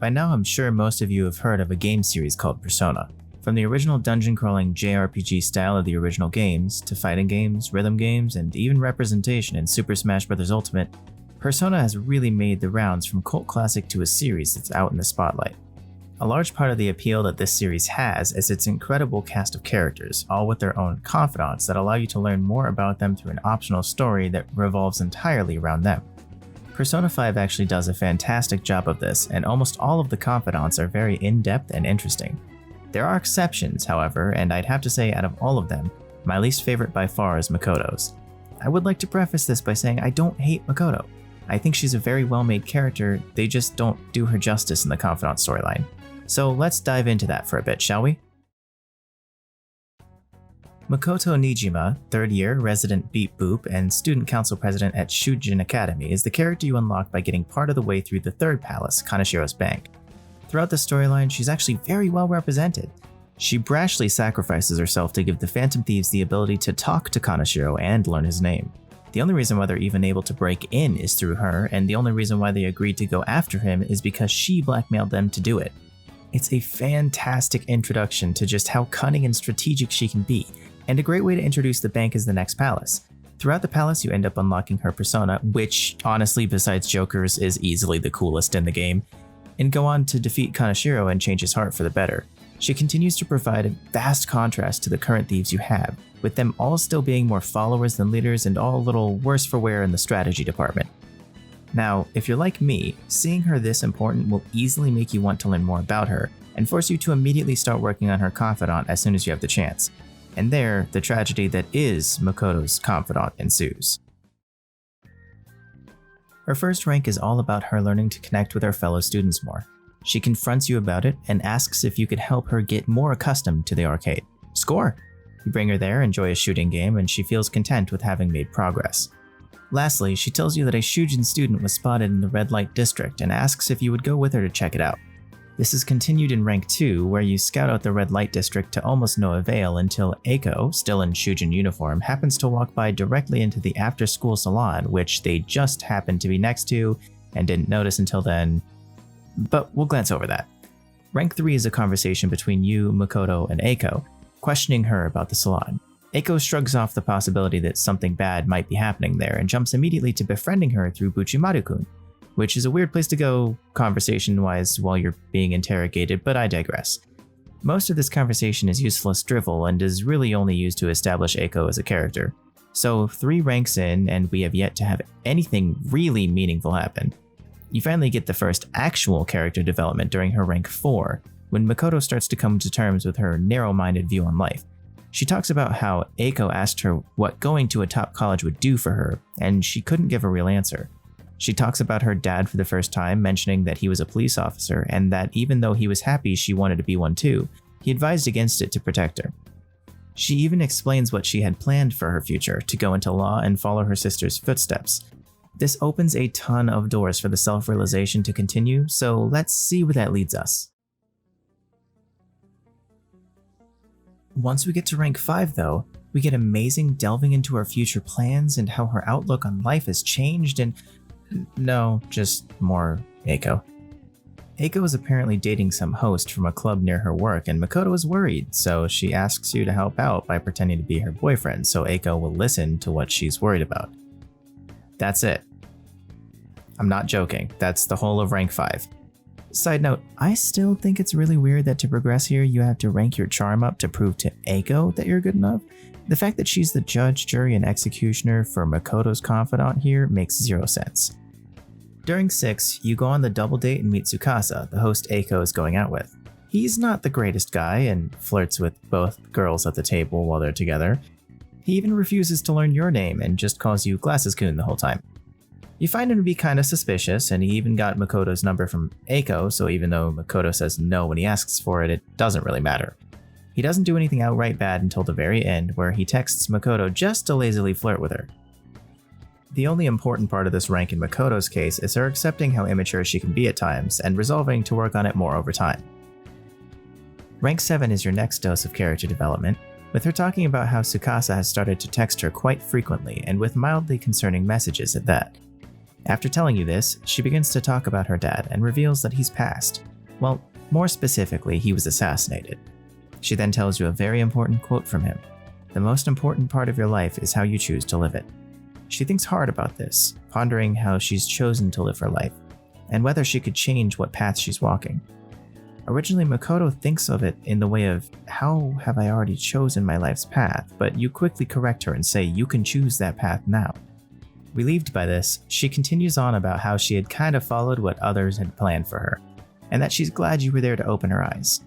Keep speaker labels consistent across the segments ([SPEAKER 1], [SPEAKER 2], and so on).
[SPEAKER 1] by now I'm sure most of you have heard of a game series called Persona. From the original dungeon-crawling JRPG style of the original games, to fighting games, rhythm games, and even representation in Super Smash Bros. Ultimate, Persona has really made the rounds from cult classic to a series that's out in the spotlight. A large part of the appeal that this series has is its incredible cast of characters, all with their own confidants that allow you to learn more about them through an optional story that revolves entirely around them. Persona 5 actually does a fantastic job of this, and almost all of the confidants are very in-depth and interesting. There are exceptions, however, and I'd have to say out of all of them, my least favorite by far is Makoto's. I would like to preface this by saying I don't hate Makoto. I think she's a very well-made character, they just don't do her justice in the confidant storyline. So let's dive into that for a bit, shall we? Makoto Nijima, third year resident beat boop and student council president at Shujin Academy, is the character you unlock by getting part of the way through the third palace, Kanashiro's bank. Throughout the storyline, she's actually very well represented. She brashly sacrifices herself to give the Phantom Thieves the ability to talk to Kanashiro and learn his name. The only reason why they're even able to break in is through her, and the only reason why they agreed to go after him is because she blackmailed them to do it. It's a fantastic introduction to just how cunning and strategic she can be, and a great way to introduce the bank as the next palace. Throughout the palace, you end up unlocking her persona, which, honestly, besides Joker's, is easily the coolest in the game, and go on to defeat Kanashiro and change his heart for the better. She continues to provide a vast contrast to the current thieves you have, with them all still being more followers than leaders and all a little worse for wear in the strategy department. Now, if you're like me, seeing her this important will easily make you want to learn more about her, and force you to immediately start working on her confidant as soon as you have the chance. And there, the tragedy that is Makoto's confidant ensues. Her first rank is all about her learning to connect with her fellow students more. She confronts you about it and asks if you could help her get more accustomed to the arcade. Score! You bring her there, enjoy a shooting game, and she feels content with having made progress. Lastly, she tells you that a Shujin student was spotted in the red light district and asks if you would go with her to check it out. This is continued in rank 2, where you scout out the red light district to almost no avail until Eiko, still in Shujin uniform, happens to walk by directly into the after-school salon, which they just happened to be next to and didn't notice until then, but we'll glance over that. Rank 3 is a conversation between you, Makoto, and Eiko, questioning her about the salon. Eiko shrugs off the possibility that something bad might be happening there and jumps immediately to befriending her through Buchimaru-kun, which is a weird place to go conversation-wise while you're being interrogated, but I digress. Most of this conversation is useless drivel and is really only used to establish Eiko as a character. So 3 ranks in, and we have yet to have anything really meaningful happen. You finally get the first actual character development during her rank 4, when Makoto starts to come to terms with her narrow-minded view on life. She talks about how Eiko asked her what going to a top college would do for her, and she couldn't give a real answer. She talks about her dad for the first time, mentioning that he was a police officer, and that even though he was happy she wanted to be one too, he advised against it to protect her. She even explains what she had planned for her future, to go into law and follow her sister's footsteps. This opens a ton of doors for the self-realization to continue, so let's see where that leads us. Once we get to rank 5 though, we get amazing delving into her future plans and how her outlook on life has changed and no, just more Eiko. Eiko is apparently dating some host from a club near her work and Makoto is worried, so she asks you to help out by pretending to be her boyfriend so Eiko will listen to what she's worried about. That's it. I'm not joking, that's the whole of rank 5. Side note, I still think it's really weird that to progress here you have to rank your charm up to prove to Eiko that you're good enough. The fact that she's the judge, jury, and executioner for Makoto's confidant here makes 0 sense. During 6, you go on the double date and meet Tsukasa, the host Eiko is going out with. He's not the greatest guy and flirts with both girls at the table while they're together. He even refuses to learn your name and just calls you Glasses-kun the whole time. You find him to be kinda suspicious, and he even got Makoto's number from Eiko, so even though Makoto says no when he asks for it, it doesn't really matter. He doesn't do anything outright bad until the very end, where he texts Makoto just to lazily flirt with her. The only important part of this rank in Makoto's case is her accepting how immature she can be at times, and resolving to work on it more over time. Rank 7 is your next dose of character development, with her talking about how Tsukasa has started to text her quite frequently, and with mildly concerning messages at that. After telling you this, she begins to talk about her dad and reveals that he's passed. Well, more specifically, he was assassinated. She then tells you a very important quote from him. The most important part of your life is how you choose to live it. She thinks hard about this, pondering how she's chosen to live her life, and whether she could change what path she's walking. Originally, Makoto thinks of it in the way of, how have I already chosen my life's path? But you quickly correct her and say you can choose that path now. Relieved by this, she continues on about how she had kind of followed what others had planned for her, and that she's glad you were there to open her eyes.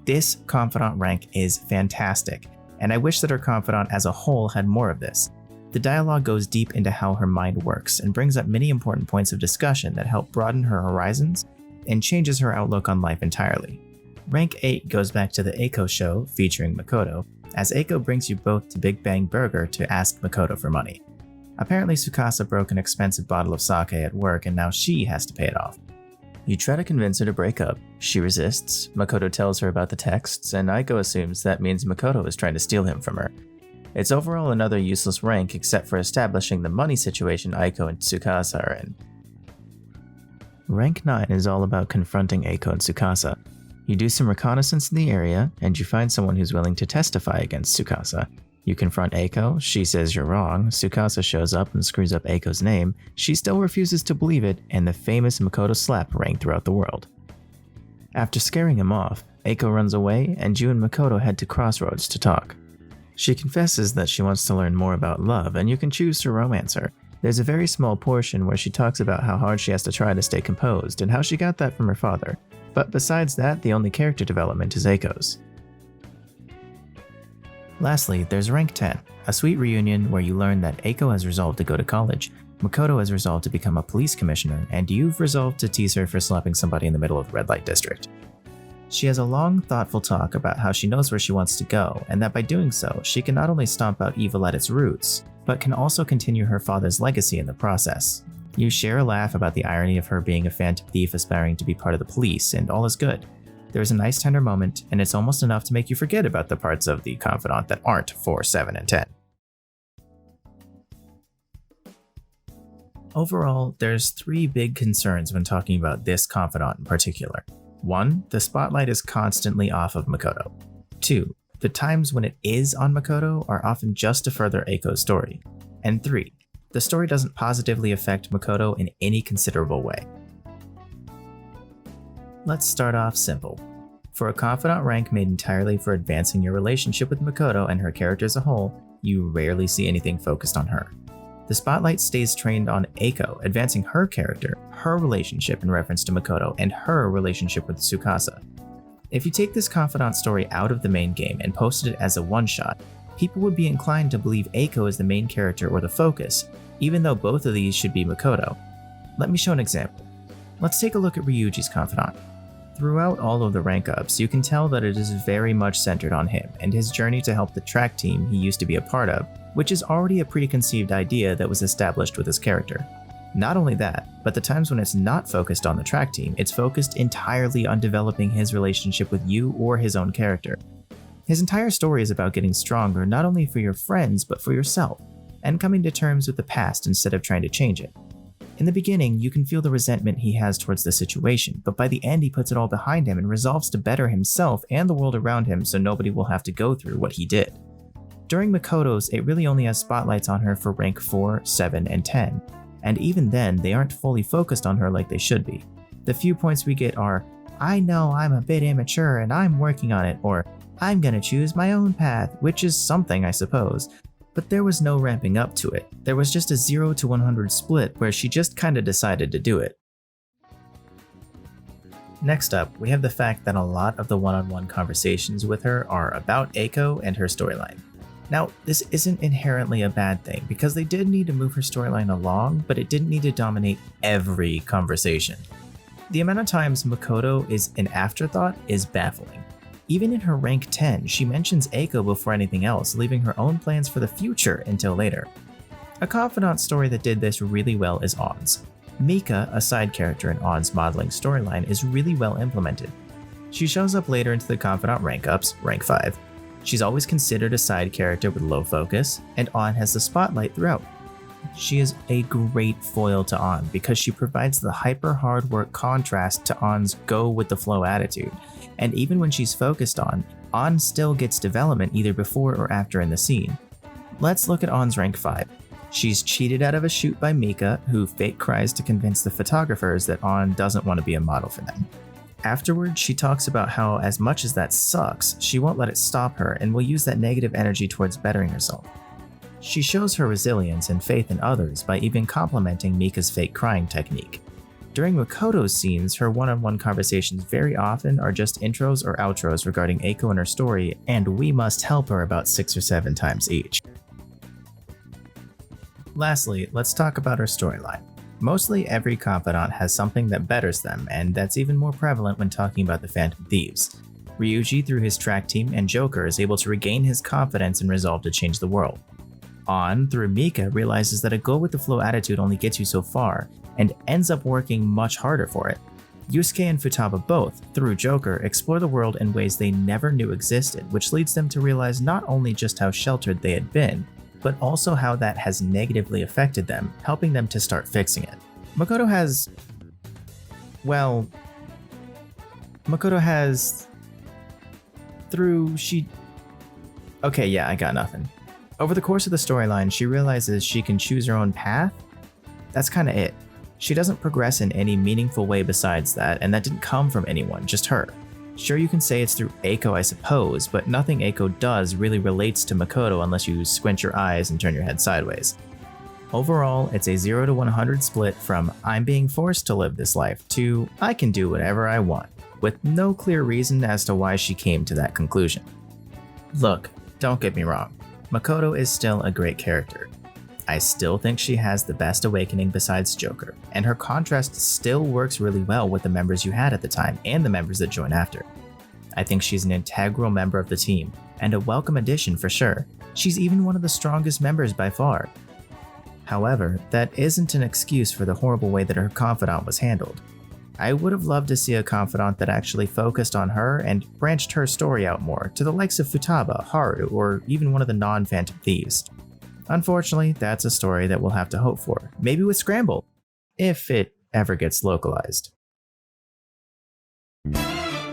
[SPEAKER 1] This confidant rank is fantastic, and I wish that her confidant as a whole had more of this. The dialogue goes deep into how her mind works and brings up many important points of discussion that help broaden her horizons and changes her outlook on life entirely. Rank 8 goes back to the Eiko show featuring Makoto, as Eiko brings you both to Big Bang Burger to ask Makoto for money. Apparently Tsukasa broke an expensive bottle of sake at work and now she has to pay it off. You try to convince her to break up. She resists. Makoto tells her about the texts, and Eiko assumes that means Makoto is trying to steal him from her. It's overall another useless rank except for establishing the money situation Eiko and Tsukasa are in. Rank 9 is all about confronting Eiko and Tsukasa. You do some reconnaissance in the area, and you find someone who's willing to testify against Tsukasa. You confront Eiko, she says you're wrong, Tsukasa shows up and screws up Eiko's name, she still refuses to believe it, and the famous Makoto slap rang throughout the world. After scaring him off, Eiko runs away, and you and Makoto head to Crossroads to talk. She confesses that she wants to learn more about love, and you can choose to romance her. There's a very small portion where she talks about how hard she has to try to stay composed, and how she got that from her father. But besides that, the only character development is Eiko's. Lastly, there's Rank 10, a sweet reunion where you learn that Eiko has resolved to go to college, Makoto has resolved to become a police commissioner, and you've resolved to tease her for slapping somebody in the middle of the red light district. She has a long, thoughtful talk about how she knows where she wants to go, and that by doing so, she can not only stomp out evil at its roots, but can also continue her father's legacy in the process. You share a laugh about the irony of her being a phantom thief aspiring to be part of the police, and all is good. There is a nice tender moment, and it's almost enough to make you forget about the parts of the confidant that aren't 4, 7, and 10. Overall, there's 3 big concerns when talking about this confidant in particular. 1, the spotlight is constantly off of Makoto. 2, the times when it is on Makoto are often just to further Eiko's story. And 3, the story doesn't positively affect Makoto in any considerable way. Let's start off simple. For a confidant rank made entirely for advancing your relationship with Makoto and her character as a whole, you rarely see anything focused on her. The spotlight stays trained on Eiko, advancing her character, her relationship in reference to Makoto, and her relationship with Tsukasa. If you take this confidant story out of the main game and posted it as a one-shot, people would be inclined to believe Eiko is the main character or the focus, even though both of these should be Makoto. Let me show an example. Let's take a look at Ryuji's confidant. Throughout all of the rank ups, you can tell that it is very much centered on him and his journey to help the track team he used to be a part of, which is already a preconceived idea that was established with his character. Not only that, but the times when it's not focused on the track team, it's focused entirely on developing his relationship with you or his own character. His entire story is about getting stronger not only for your friends but for yourself, and coming to terms with the past instead of trying to change it. In the beginning, you can feel the resentment he has towards the situation, but by the end he puts it all behind him and resolves to better himself and the world around him so nobody will have to go through what he did. During Makoto's, it really only has spotlights on her for rank 4, 7, and 10, and even then, they aren't fully focused on her like they should be. The few points we get are, I know I'm a bit immature and I'm working on it, or I'm gonna choose my own path, which is something I suppose. But there was no ramping up to it. There was just a 0 to 100 split where she just kinda decided to do it. Next up, we have the fact that a lot of the one-on-one conversations with her are about Eiko and her storyline. Now, this isn't inherently a bad thing, because they did need to move her storyline along, but it didn't need to dominate every conversation. The amount of times Makoto is an afterthought is baffling. Even in her rank 10, she mentions Eiko before anything else, leaving her own plans for the future until later. A confidant story that did this really well is On's. Mika, a side character in On's modeling storyline, is really well implemented. She shows up later into the confidant rank ups, rank 5. She's always considered a side character with low focus, and On has the spotlight throughout. She is a great foil to An because she provides the hyper hard work contrast to An's go with the flow attitude, and even when she's focused on, An still gets development either before or after in the scene. Let's look at An's rank 5. She's cheated out of a shoot by Mika, who fake cries to convince the photographers that An doesn't want to be a model for them. Afterwards, she talks about how as much as that sucks, she won't let it stop her and will use that negative energy towards bettering herself. She shows her resilience and faith in others by even complimenting Mika's fake crying technique. During Makoto's scenes, her one-on-one conversations very often are just intros or outros regarding Eiko and her story, and we must help her about 6 or 7 times each. Lastly, let's talk about her storyline. Mostly every confidant has something that betters them, and that's even more prevalent when talking about the Phantom Thieves. Ryuji, through his track team, and Joker is able to regain his confidence and resolve to change the world. An, through Mika, realizes that a go with the flow attitude only gets you so far, and ends up working much harder for it. Yusuke and Futaba both, through Joker, explore the world in ways they never knew existed, which leads them to realize not only just how sheltered they had been, but also how that has negatively affected them, helping them to start fixing it. Makoto has... Okay, yeah, I got nothing. Over the course of the storyline, she realizes she can choose her own path. That's kinda it. She doesn't progress in any meaningful way besides that, and that didn't come from anyone, just her. Sure, you can say it's through Eiko, I suppose, but nothing Eiko does really relates to Makoto unless you squint your eyes and turn your head sideways. Overall, it's a 0 to 100 split from I'm being forced to live this life to I can do whatever I want, with no clear reason as to why she came to that conclusion. Look, don't get me wrong, Makoto is still a great character. I still think she has the best awakening besides Joker, and her contrast still works really well with the members you had at the time and the members that join after. I think she's an integral member of the team, and a welcome addition for sure. She's even one of the strongest members by far. However, that isn't an excuse for the horrible way that her confidant was handled. I would have loved to see a confidant that actually focused on her and branched her story out more to the likes of Futaba, Haru, or even one of the non-Phantom Thieves. Unfortunately, that's a story that we'll have to hope for, maybe with Scramble, if it ever gets localized.